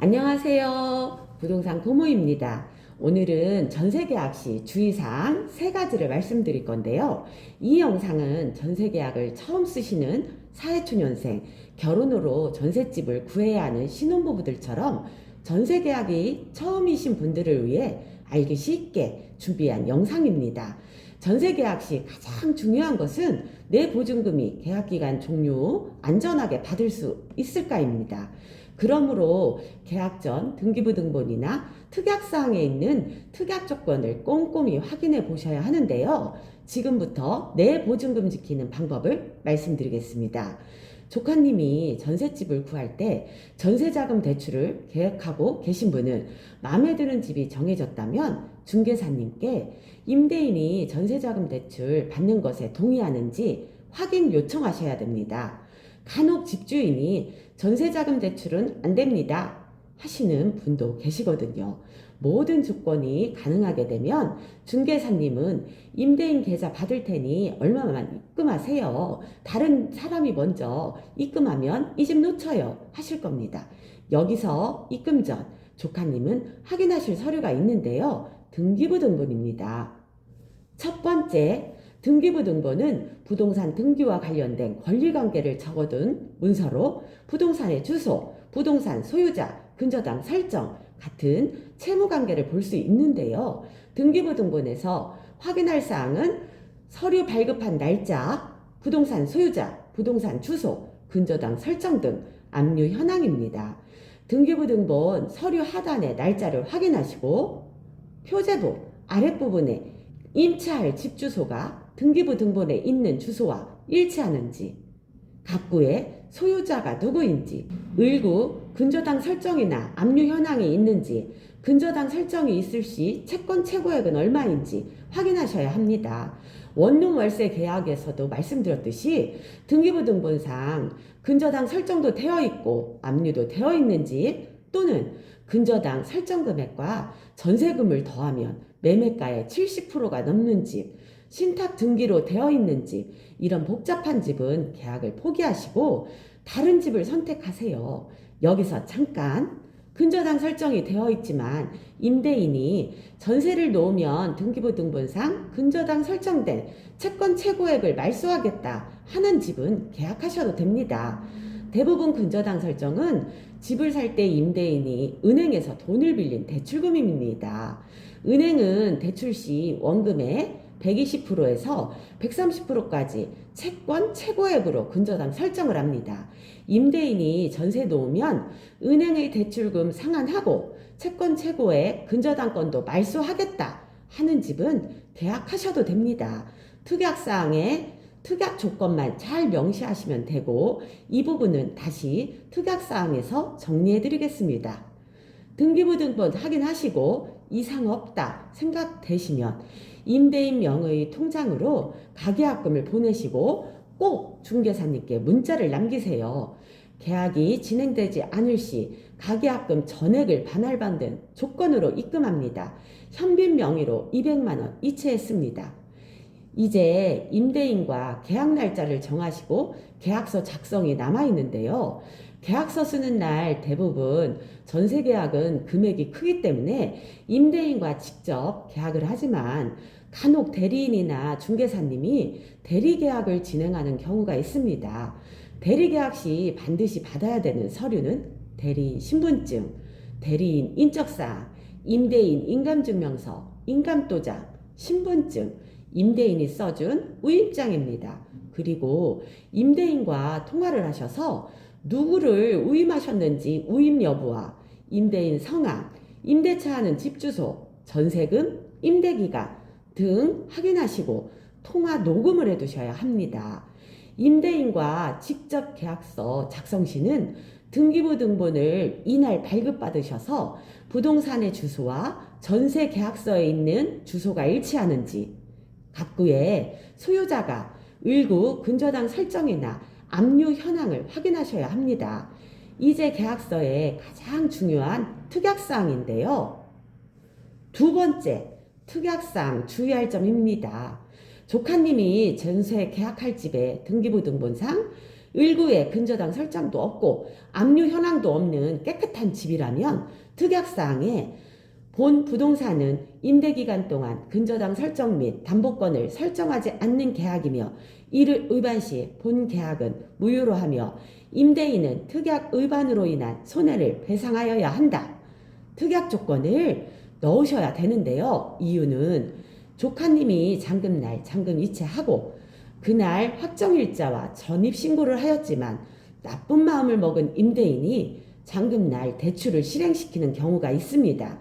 안녕하세요. 부동산 고모입니다. 오늘은 전세계약 시 주의사항 3가지를 말씀드릴 건데요. 이 영상은 전세계약을 처음 쓰시는 사회초년생, 결혼으로 전셋집을 구해야 하는 신혼부부들처럼 전세계약이 처음이신 분들을 위해 알기 쉽게 준비한 영상입니다. 전세계약 시 가장 중요한 것은 내 보증금이 계약기간 종료 후 안전하게 받을 수 있을까입니다. 그러므로 계약 전 등기부 등본이나 특약사항에 있는 특약 조건을 꼼꼼히 확인해 보셔야 하는데요. 지금부터 내 보증금 지키는 방법을 말씀드리겠습니다. 조카님이 전셋집을 구할 때 전세자금 대출을 계획하고 계신 분은 마음에 드는 집이 정해졌다면 중개사님께 임대인이 전세자금 대출 받는 것에 동의하는지 확인 요청하셔야 됩니다. 간혹 집주인이 전세자금 대출은 안 됩니다 하시는 분도 계시거든요. 모든 조건이 가능하게 되면 중개사님은 임대인 계좌 받을 테니 얼마만 입금하세요. 다른 사람이 먼저 입금하면 이 집 놓쳐요 하실 겁니다. 여기서 입금 전 조카님은 확인하실 서류가 있는데요. 등기부 등본입니다. 첫 번째, 등기부 등본은 부동산 등기와 관련된 권리관계를 적어둔 문서로 부동산의 주소, 부동산 소유자, 근저당 설정 같은 채무관계를 볼 수 있는데요. 등기부 등본에서 확인할 사항은 서류 발급한 날짜, 부동산 소유자, 부동산 주소, 근저당 설정 등 압류 현황입니다. 등기부 등본 서류 하단의 날짜를 확인하시고 표제부 아랫부분에 임차할 집 주소가 등기부 등본에 있는 주소와 일치하는지, 갑구의 소유자가 누구인지, 을구 근저당 설정이나 압류 현황이 있는지, 근저당 설정이 있을 시 채권 최고액은 얼마인지 확인하셔야 합니다. 원룸 월세 계약에서도 말씀드렸듯이 등기부 등본상 근저당 설정도 되어 있고 압류도 되어 있는지, 또는 근저당 설정 금액과 전세금을 더하면 매매가의 70%가 넘는 집, 신탁 등기로 되어 있는 집, 이런 복잡한 집은 계약을 포기하시고 다른 집을 선택하세요. 여기서 잠깐, 근저당 설정이 되어 있지만 임대인이 전세를 놓으면 등기부 등본상 근저당 설정된 채권 최고액을 말소하겠다 하는 집은 계약하셔도 됩니다. 대부분 근저당 설정은 집을 살 때 임대인이 은행에서 돈을 빌린 대출금입니다. 은행은 대출 시 원금의 120%에서 130%까지 채권 최고액으로 근저당 설정을 합니다. 임대인이 전세 놓으면 은행의 대출금 상환하고 채권 최고액 근저당권도 말소하겠다 하는 집은 계약하셔도 됩니다. 특약사항에 특약 조건만 잘 명시하시면 되고, 이 부분은 다시 특약사항에서 정리해 드리겠습니다. 등기부 등본 확인하시고 이상 없다 생각되시면 임대인 명의 통장으로 가계약금을 보내시고 꼭 중개사님께 문자를 남기세요. 계약이 진행되지 않을 시 가계약금 전액을 반환받는 조건으로 입금합니다. 현빈 명의로 200만 원 이체했습니다. 이제 임대인과 계약 날짜를 정하시고 계약서 작성이 남아있는데요. 계약서 쓰는 날 대부분 전세계약은 금액이 크기 때문에 임대인과 직접 계약을 하지만 간혹 대리인이나 중개사님이 대리계약을 진행하는 경우가 있습니다. 대리계약 시 반드시 받아야 되는 서류는 대리인 신분증, 대리인 인적사항, 임대인 인감증명서, 인감도장, 신분증, 임대인이 써준 우임장입니다. 그리고 임대인과 통화를 하셔서 누구를 우임하셨는지 우임 여부와 임대인 성함, 임대차 하는 집 주소, 전세금, 임대기간 등 확인하시고 통화 녹음을 해두셔야 합니다. 임대인과 직접 계약서 작성 시는 등기부 등본을 이날 발급받으셔서 부동산의 주소와 전세 계약서에 있는 주소가 일치하는지, 갑구에 소유자가 을구 근저당 설정이나 압류 현황을 확인하셔야 합니다. 이제 계약서의 가장 중요한 특약사항인데요. 두 번째, 특약사항 주의할 점입니다. 조카님이 전세 계약할 집의 등기부 등본상 을구에 근저당 설정도 없고 압류 현황도 없는 깨끗한 집이라면 특약사항에 본 부동산은 임대기간 동안 근저당 설정 및 담보권을 설정하지 않는 계약이며 이를 위반 시 본 계약은 무효로 하며 임대인은 특약 위반으로 인한 손해를 배상하여야 한다. 특약 조건을 넣으셔야 되는데요. 이유는 조카님이 잔금날 잔금 이체하고 그날 확정일자와 전입신고를 하였지만 나쁜 마음을 먹은 임대인이 잔금날 대출을 실행시키는 경우가 있습니다.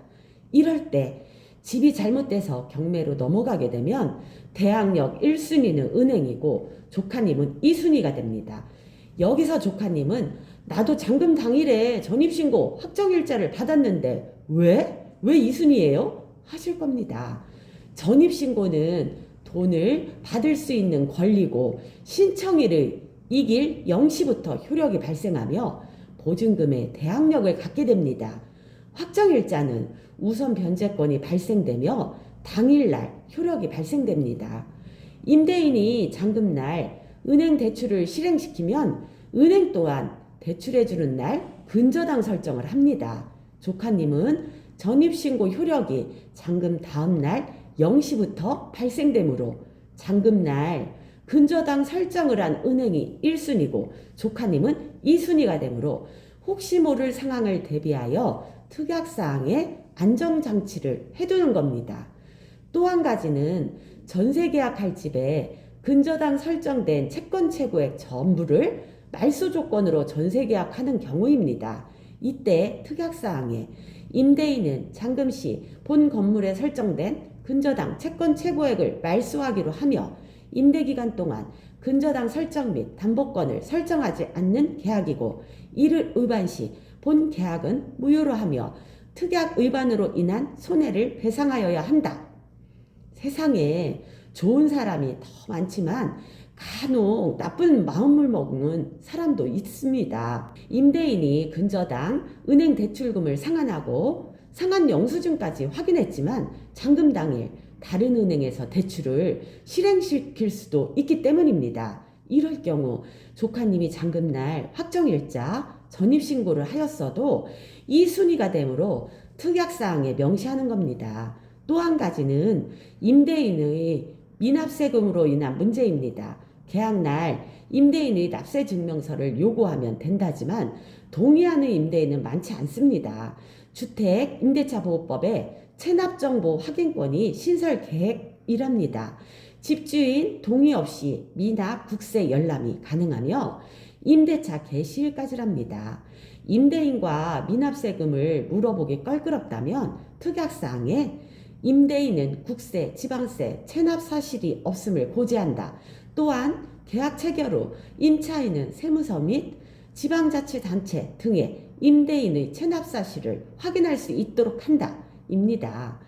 이럴 때 집이 잘못돼서 경매로 넘어가게 되면 대항력 1순위는 은행이고 조카님은 2순위가 됩니다. 여기서 조카님은 나도 잔금 당일에 전입신고 확정일자를 받았는데 왜 2순위예요? 하실 겁니다. 전입신고는 돈을 받을 수 있는 권리고 신청일을 이길 0시부터 효력이 발생하며 보증금의 대항력을 갖게 됩니다. 확정일자는 우선 변제권이 발생되며 당일날 효력이 발생됩니다. 임대인이 잔금날 은행 대출을 실행시키면 은행 또한 대출해주는 날 근저당 설정을 합니다. 조카님은 전입신고 효력이 잔금 다음날 0시부터 발생되므로 잔금날 근저당 설정을 한 은행이 1순위고 조카님은 2순위가 되므로 혹시 모를 상황을 대비하여 특약사항에 안정장치를 해두는 겁니다. 또 한 가지는 전세계약할 집에 근저당 설정된 채권 최고액 전부를 말소 조건으로 전세계약하는 경우입니다. 이때 특약사항에 임대인은 잔금 시 본 건물에 설정된 근저당 채권 최고액을 말소하기로 하며 임대기간 동안 근저당 설정 및 담보권을 설정하지 않는 계약이고 이를 위반 시 본 계약은 무효로 하며 특약 위반으로 인한 손해를 배상하여야 한다. 세상에 좋은 사람이 더 많지만 간혹 나쁜 마음을 먹는 사람도 있습니다. 임대인이 근저당 은행 대출금을 상환하고 상환 영수증까지 확인했지만 잔금 당일 다른 은행에서 대출을 실행시킬 수도 있기 때문입니다. 이럴 경우 조카님이 잔금날 확정일자 전입신고를 하였어도 2순위가 되므로 특약사항에 명시하는 겁니다. 또 한 가지는 임대인의 미납세금으로 인한 문제입니다. 계약날 임대인의 납세증명서를 요구하면 된다지만 동의하는 임대인은 많지 않습니다. 주택 임대차 보호법에 체납정보 확인권이 신설 계획이랍니다. 집주인 동의 없이 미납 국세 열람이 가능하며 임대차 개시일까지랍니다. 임대인과 미납세금을 물어보기 껄끄럽다면 특약사항에 임대인은 국세, 지방세, 체납 사실이 없음을 고지한다. 또한 계약 체결 후 임차인은 세무서 및 지방자치단체 등의 임대인의 체납 사실을 확인할 수 있도록 한다. 입니다.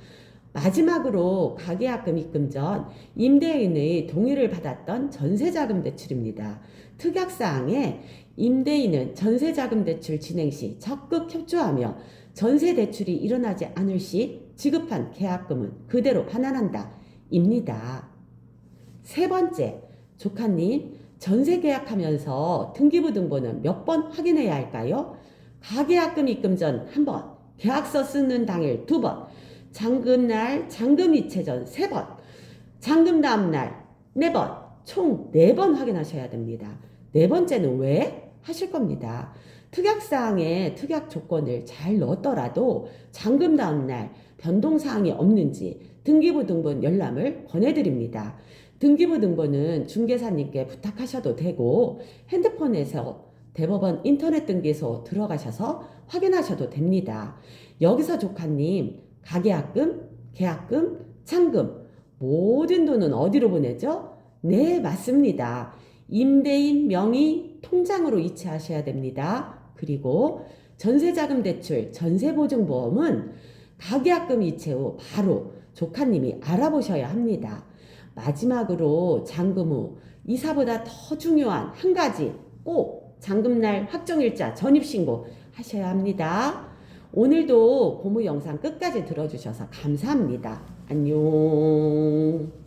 마지막으로 가계약금 입금 전 임대인의 동의를 받았던 전세자금 대출입니다. 특약사항에 임대인은 전세자금 대출 진행 시 적극 협조하며 전세 대출이 일어나지 않을 시 지급한 계약금은 그대로 반환한다. 입니다. 세 번째, 조카님 전세 계약하면서 등기부등본은 몇 번 확인해야 할까요? 가계약금 입금 전 1번, 계약서 쓰는 당일 2번, 잔금날 잔금 이체 전 3번, 잔금 다음날 4번, 총 4번 확인하셔야 됩니다. 네 번째는 왜? 하실 겁니다. 특약사항에 특약 조건을 잘 넣었더라도 잔금 다음날 변동사항이 없는지 등기부등본 열람을 권해드립니다. 등기부등본은 중개사님께 부탁하셔도 되고 핸드폰에서 대법원 인터넷 등기소 들어가셔서 확인하셔도 됩니다. 여기서 조카님 가계약금, 계약금, 잔금 모든 돈은 어디로 보내죠? 네, 맞습니다. 임대인 명의 통장으로 이체하셔야 됩니다. 그리고 전세자금 대출, 전세보증보험은 가계약금 이체 후 바로 조카님이 알아보셔야 합니다. 마지막으로 잔금 후 이사보다 더 중요한 한 가지 꼭 잔금날 확정일자 전입신고 하셔야 합니다. 오늘도 고무 영상 끝까지 들어주셔서 감사합니다. 안녕.